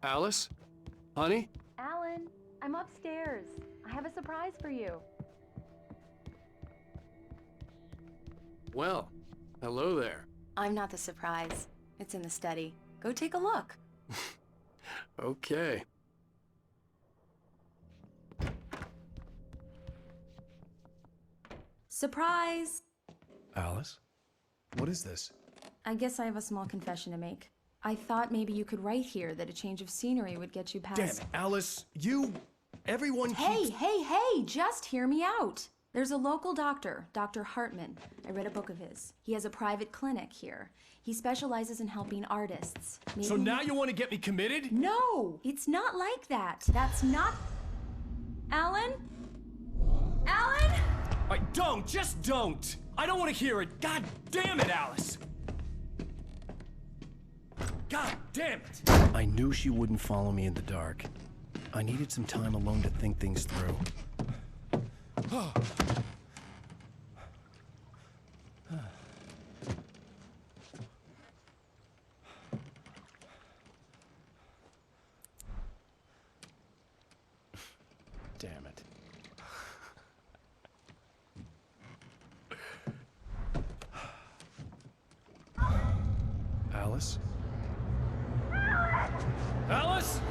Alice? Honey? Alan, I'm upstairs. I have a surprise for you. Well, hello there. I'm not the surprise. It's in the study. Go take a look. Okay. Surprise! Alice? What is this? I guess I have a small confession to make. I thought maybe you could write here that a change of scenery would get you past— Damn it, Alice, everyone keeps— Hey, just hear me out. There's a local doctor, Dr. Hartman. I read a book of his. He has a private clinic here. He specializes in helping artists. So now you want to get me committed? No, it's not like that. That's not— Alan? Alan? Just don't! I don't want to hear it! God damn it, Alice! God damn it! I knew she wouldn't follow me in the dark. I needed some time alone to think things through. Damn it. Alice? Alice?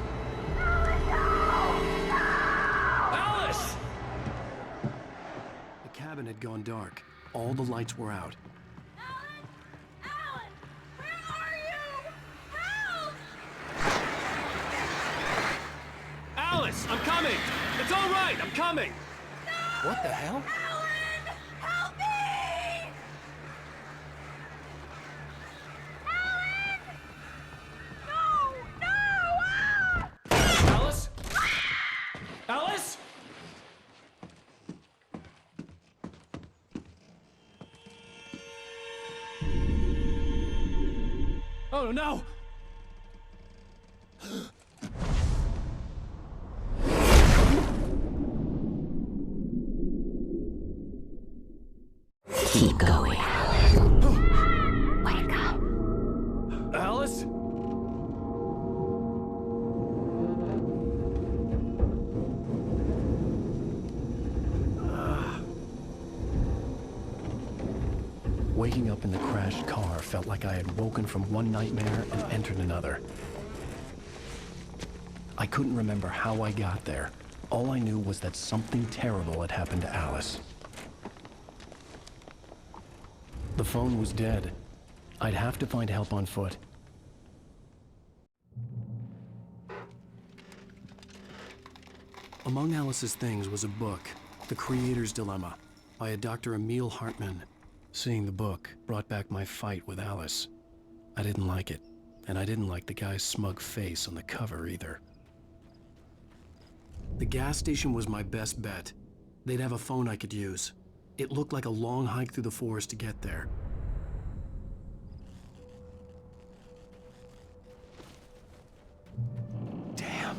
Alice! The cabin had gone dark. All the lights were out. Alan, where are you? Help! Alice, I'm coming! It's all right, I'm coming! No! What the hell? Alan, help me! Alan! No! Ah! Alice? Alice? Oh no! Keep going, Alan. Wake up. Alice? Waking up in the crashed car felt like I had woken from one nightmare and entered another. I couldn't remember how I got there. All I knew was that something terrible had happened to Alice. The phone was dead. I'd have to find help on foot. Among Alice's things was a book, The Creator's Dilemma, by a Dr. Emil Hartman. Seeing the book brought back my fight with Alice. I didn't like it, and I didn't like the guy's smug face on the cover either. The gas station was my best bet. They'd have a phone I could use. It looked like a long hike through the forest to get there. Damn.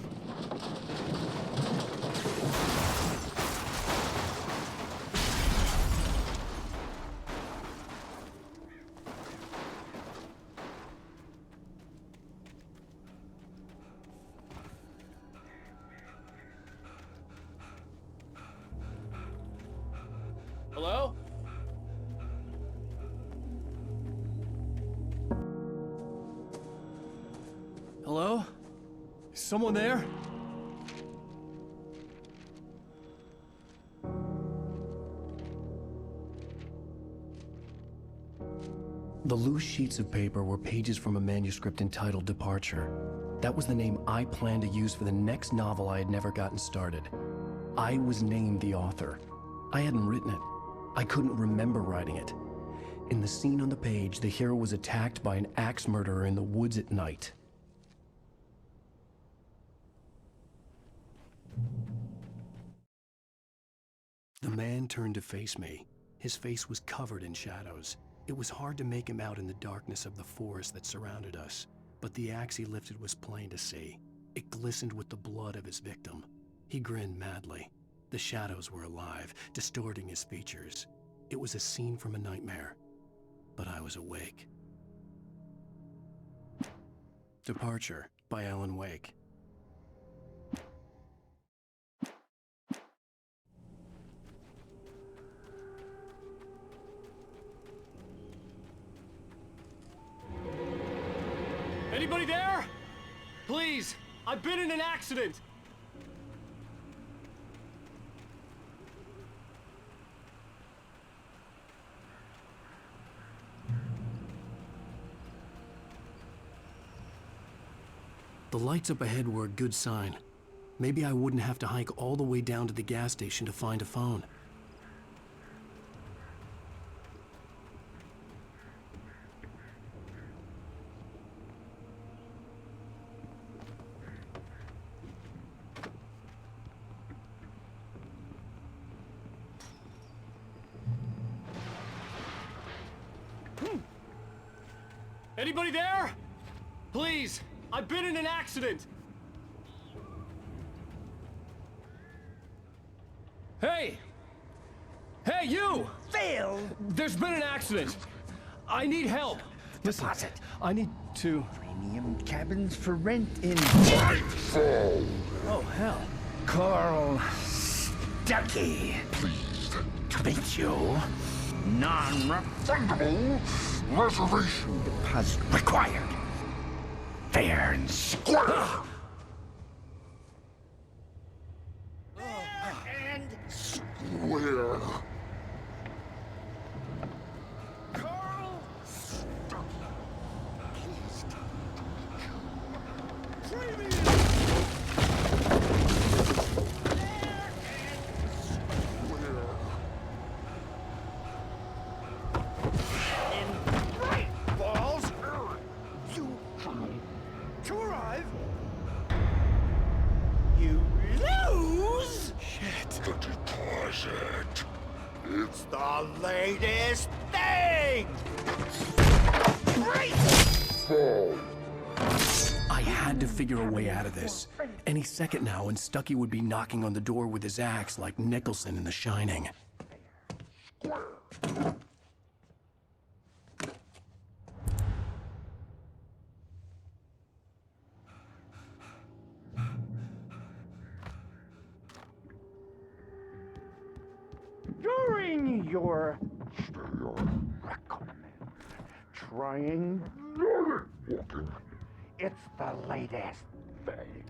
Hello? Hello? Is someone there? The loose sheets of paper were pages from a manuscript entitled Departure. That was the name I planned to use for the next novel I had never gotten started. I was named the author. I hadn't written it. I couldn't remember writing it. In the scene on the page, the hero was attacked by an axe murderer in the woods at night. The man turned to face me. His face was covered in shadows. It was hard to make him out in the darkness of the forest that surrounded us, but the axe he lifted was plain to see. It glistened with the blood of his victim. He grinned madly. The shadows were alive, distorting his features. It was a scene from a nightmare, but I was awake. Departure by Alan Wake. Anybody there? Please, I've been in an accident. The lights up ahead were a good sign. Maybe I wouldn't have to hike all the way down to the gas station to find a phone. Anybody there? Please, I've been in an accident. Hey! Hey, you! Phil! There's been an accident. I need help. Listen, Deposit. I need to... Premium cabins for rent in Oh, hell. Carl Stuckey. Pleased To meet you. Non-refundable reservation deposit required. Fair and square. where Carl balls. You to arrive. You lose. the deposit. It's the latest thing. I had to figure a way out of this. Any second now, and Stuckey would be knocking on the door with his axe like Nicholson in The Shining. During your trying, it's the latest thing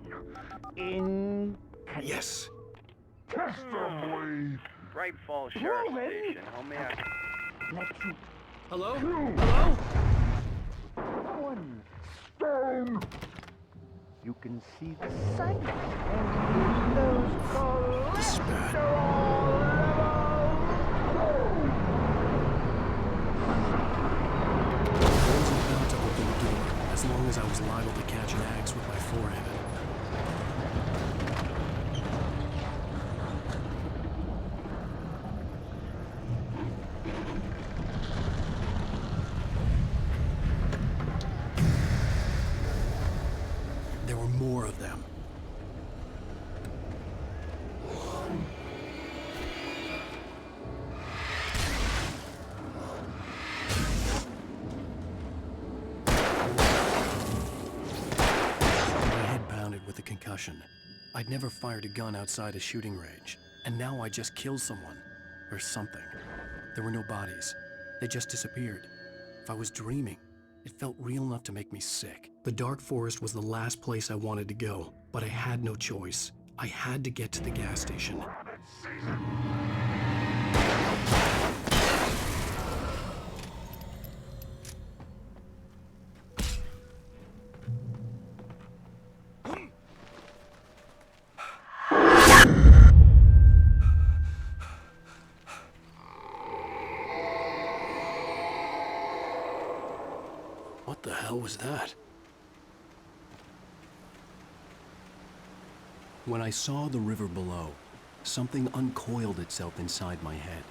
in Yes. Testably. Bright Falls Sheriff Proven. Station. How may I? let you Hello? Hello? one. Stone. You can see the sights and those This is bad. I wasn't about to open the door, as long as I was liable to catch an axe with my forehead. There were more of them. My head pounded with a concussion. I'd never fired a gun outside a shooting range, and now I just killed someone. Or something. There were no bodies. They just disappeared. If I was dreaming, it felt real enough to make me sick. The dark forest was the last place I wanted to go, but I had no choice. I had to get to the gas station. What the hell was that? When I saw the river below, something uncoiled itself inside my head.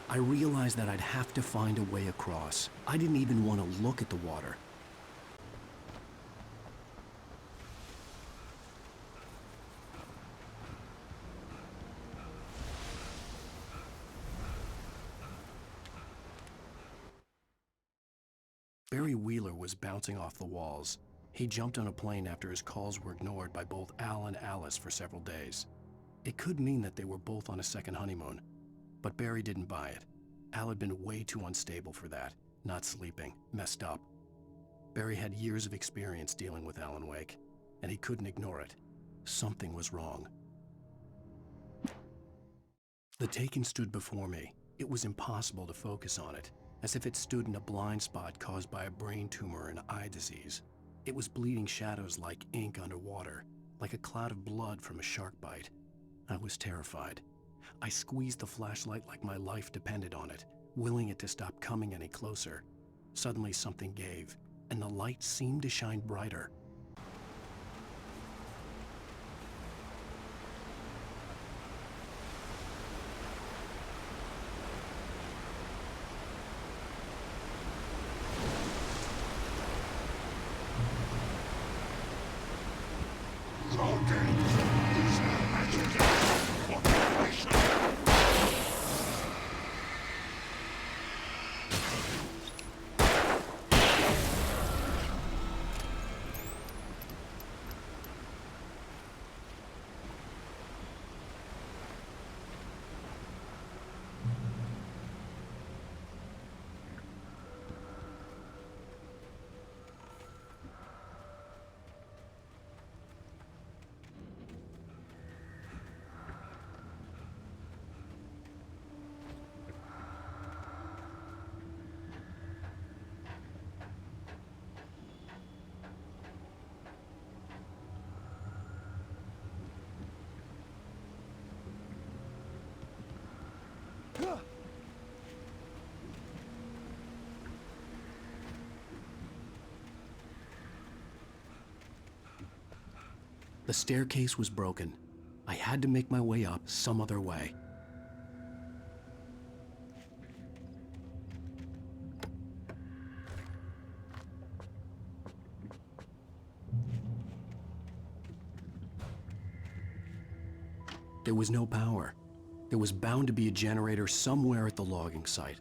I realized that I'd have to find a way across. I didn't even want to look at the water. Barry Wheeler was bouncing off the walls. He jumped on a plane after his calls were ignored by both Al and Alice for several days. It could mean that they were both on a second honeymoon, but Barry didn't buy it. Al had been way too unstable for that, not sleeping, messed up. Barry had years of experience dealing with Alan Wake, and he couldn't ignore it. Something was wrong. The Taken stood before me. It was impossible to focus on it, as if it stood in a blind spot caused by a brain tumor and eye disease. It was bleeding shadows like ink underwater, like a cloud of blood from a shark bite. I was terrified. I squeezed the flashlight like my life depended on it, willing it to stop coming any closer. Suddenly something gave, and the light seemed to shine brighter. The staircase was broken. I had to make my way up some other way. There was no power. There was bound to be a generator somewhere at the logging site.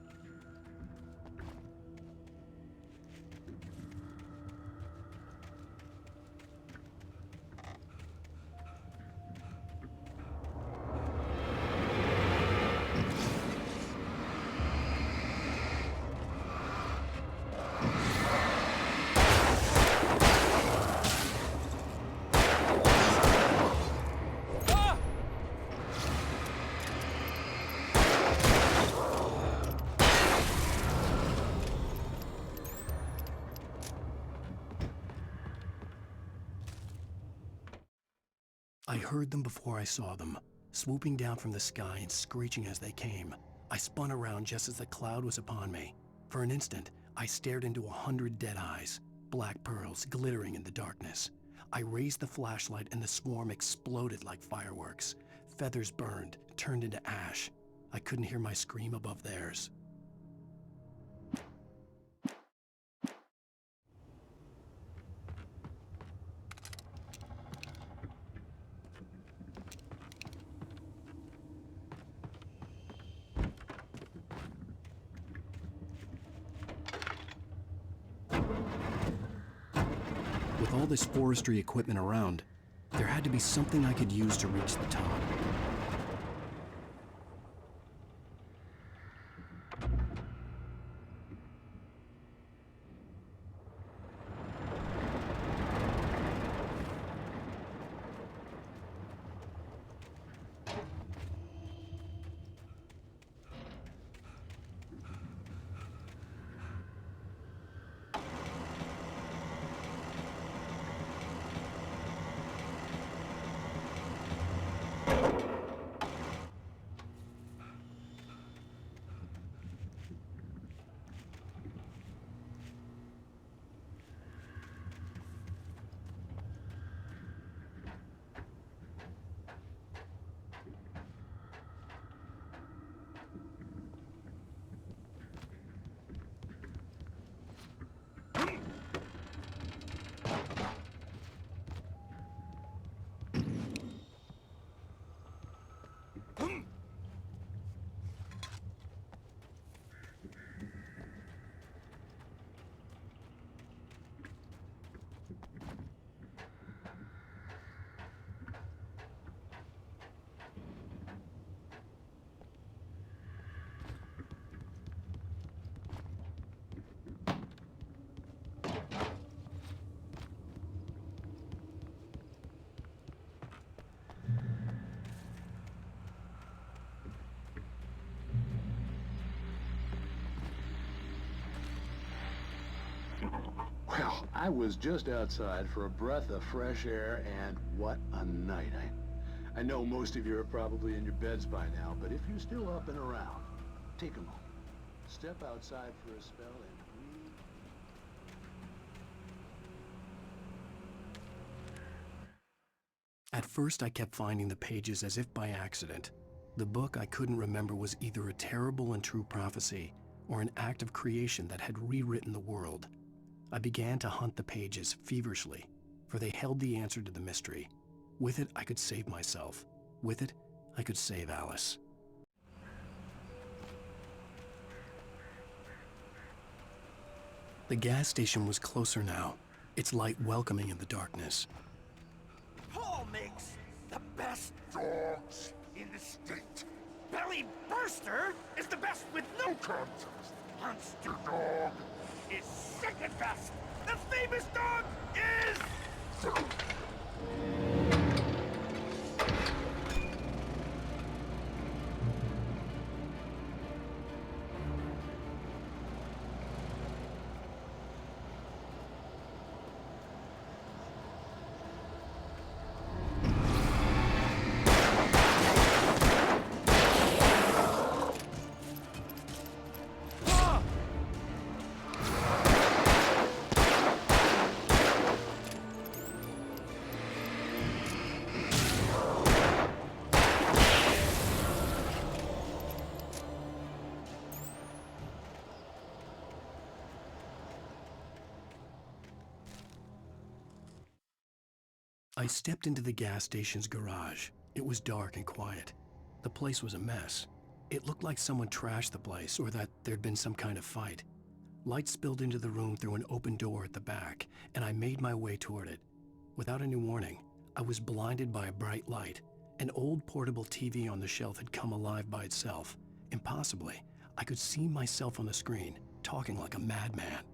I heard them before I saw them, swooping down from the sky and screeching as they came. I spun around just as the cloud was upon me. For an instant, I stared into 100 dead eyes, black pearls glittering in the darkness. I raised the flashlight and the swarm exploded like fireworks. Feathers burned, turned into ash. I couldn't hear my scream above theirs. With all this forestry equipment around, there had to be something I could use to reach the top. I was just outside for a breath of fresh air, and what a night. I know most of you are probably in your beds by now, but if you're still up and around, take a moment. Step outside for a spell and breathe. At first, I kept finding the pages as if by accident. The book I couldn't remember was either a terrible and true prophecy or an act of creation that had rewritten the world. I began to hunt the pages feverishly, for they held the answer to the mystery. With it, I could save myself. With it, I could save Alice. The gas station was closer now, its light welcoming in the darkness. Paul makes the best dogs in the state. Belly Burster is the best with no contest. Monster Dog is second best. The famous dog is... I stepped into the gas station's garage. It was dark and quiet. The place was a mess. It looked like someone trashed the place or that there'd been some kind of fight. Light spilled into the room through an open door at the back, and I made my way toward it. Without any warning, I was blinded by a bright light. An old portable TV on the shelf had come alive by itself. Impossibly, I could see myself on the screen, talking like a madman.